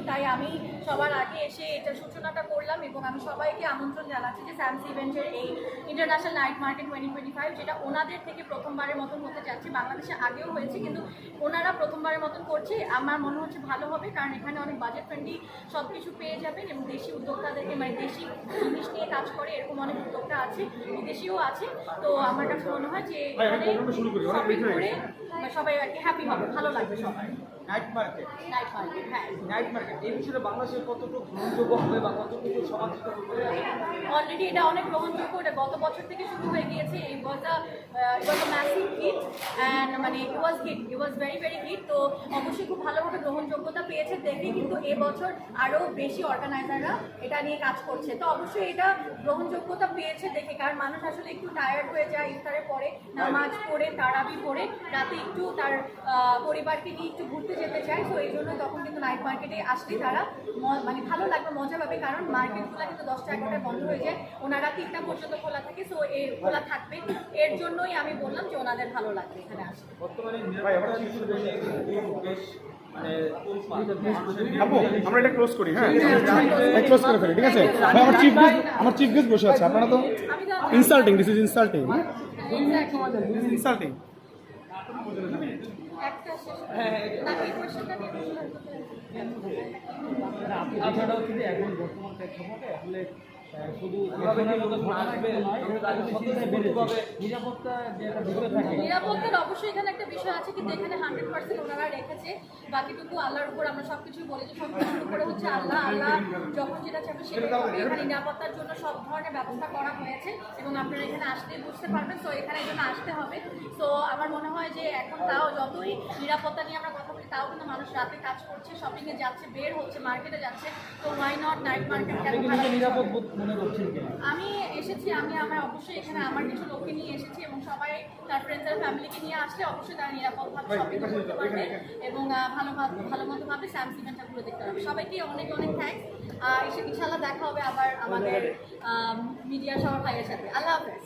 তাই আমি সবার আগে এসে এটা সূচনাটা করলাম এবং আমি সবাইকে আমন্ত্রণ জানাচ্ছি যে স্যামস ইভেন্টের এই ইন্টারন্যাশনাল নাইট মার্কেট 2025 যেটা ওনাদের থেকে প্রথমবারের মতন হতে যাচ্ছে। বাংলাদেশে আগেও হয়েছে কিন্তু ওনারা প্রথমবারের মতন করছে। আমার মনে হচ্ছে ভালো হবে, কারণ এখানে অনেক বাজেট ফ্রেন্ডলি সব কিছু পেয়ে যাবেন এবং দেশি উদ্যোক্তাদেরকে মানে দেশি জিনিস নিয়ে কাজ করে এরকম অনেক উদ্যোক্তা আছে, বিদেশিও আছে। তো আমার কাছে মনে হয় যে এখানে শপিং করে সবাই আর কি হ্যাপি হবে, ভালো লাগবে সবার। নাইট মার্কেট, হ্যাঁ, নাইট মার্কেট এই বিষয়ে বাংলাদেশে কতটুকু গ্রহণযোগ্য হবে বা কতটুকু সমাদৃত হবে? অলরেডি এটা অনেক গ্রহণযোগ্য। এটা গত বছর থেকে শুরু হয়ে গিয়েছে। এই ওয়াজ আ ম্যাসিভ হিট অ্যান্ড মানে ইট ওয়াজ ভেরি ভেরি হিট। তো অবশ্যই খুব ভালোভাবে গ্রহণযোগ্যতা পেয়েছে দেখে কিন্তু এবছর আরও বেশি অর্গানাইজাররা এটা নিয়ে কাজ করছে। তো অবশ্যই এটা গ্রহণযোগ্যতা পেয়েছে দেখে, কারণ মানুষ আসলে একটু টায়ার্ড হয়ে যায় ইফতারের পরে, নামাজ পড়ে তারাবি পড়ে রাতে একটু তার পরিবারকে নিয়ে একটু ঘুরতে যেতে চায়। তো এই জন্য তখন কিন্তু নাইট মার্কেটে আসলে তারা মানে ভালো লাগবে, মজা পাবে, কারণ মার্কেটগুলো কিন্তু 10টা-11টায় বন্ধ হয়ে যায়, ওনারা 3টা পর্যন্ত খোলা থাকে। সো এর খোলা থাকবে, এর জন্যই আমি বললাম যে ওনাদের ভালো লাগবে এখানে আসতে। বর্তমানে বেশ মানে আপু আমরা এটা ক্লোজ করি, হ্যাঁ ক্লোজ করে ফেলি, ঠিক আছে ভাই? আমার চিফ গেস্ট বসে আছে, আপনারা তো insulting, this is insulting, insulting. একটা শেষ নাকি কোয়েশ্চেনটা নিয়ে আপনারা হচ্ছে যে এখন বর্তমান প্রেক্ষাপটে আসলে শুধু নিরাপত্তা যে একটা বিষয় থাকে, নিরাপত্তার অবশ্যই এখানে একটা বিষয় আছে, কিন্তু এখানে 100% ওনারা রেখেছে। বাকিটুকু আল্লাহর উপর, আমরা সবকিছু বলি যে সবকিছুর উপরে হচ্ছে আল্লাহ। আল্লাহ যখন যেটা চাবে সেটা হবে। এখানে নিরাপত্তার জন্য সব ধরনের ব্যবস্থা করা হয়েছে এবং আপনারা এখানে আসলে বুঝতে পারবেন। তো এখানে এই জন্য আসতে হবে। তো আমার মনে হয় যে এখন তাও যতই নিরাপত্তা নিয়ে আমরা কথা বলি, তাও কিন্তু মানুষ রাতে কাজ করছে, শপিংয়ে যাচ্ছে, বের হচ্ছে, মার্কেটে যাচ্ছে। তো ওয়াই নট নাইট মার্কেট নিরাপদ মনে করছেন কিনা? আমি এসেছি, আমি আমার অবশ্যই এখানে আমার কিছু লোককে নিয়ে এসেছি এবং সবাই তার ফ্রেন্ডস আর ফ্যামিলিকে নিয়ে আসলে অবশ্যই তারা নিরাপদভাবে শপিং করতে পারবে এবং ভালো মতোভাবে স্যামস ইভেন্টটা ঘুরে দেখতে পারবে। সবাইকে অনেক অনেক থ্যাঙ্কস। ইনশাআল্লাহ দেখা হবে আবার আমাদের মিডিয়া সবার ভাইয়ের সাথে। আল্লাহ হাফেজ।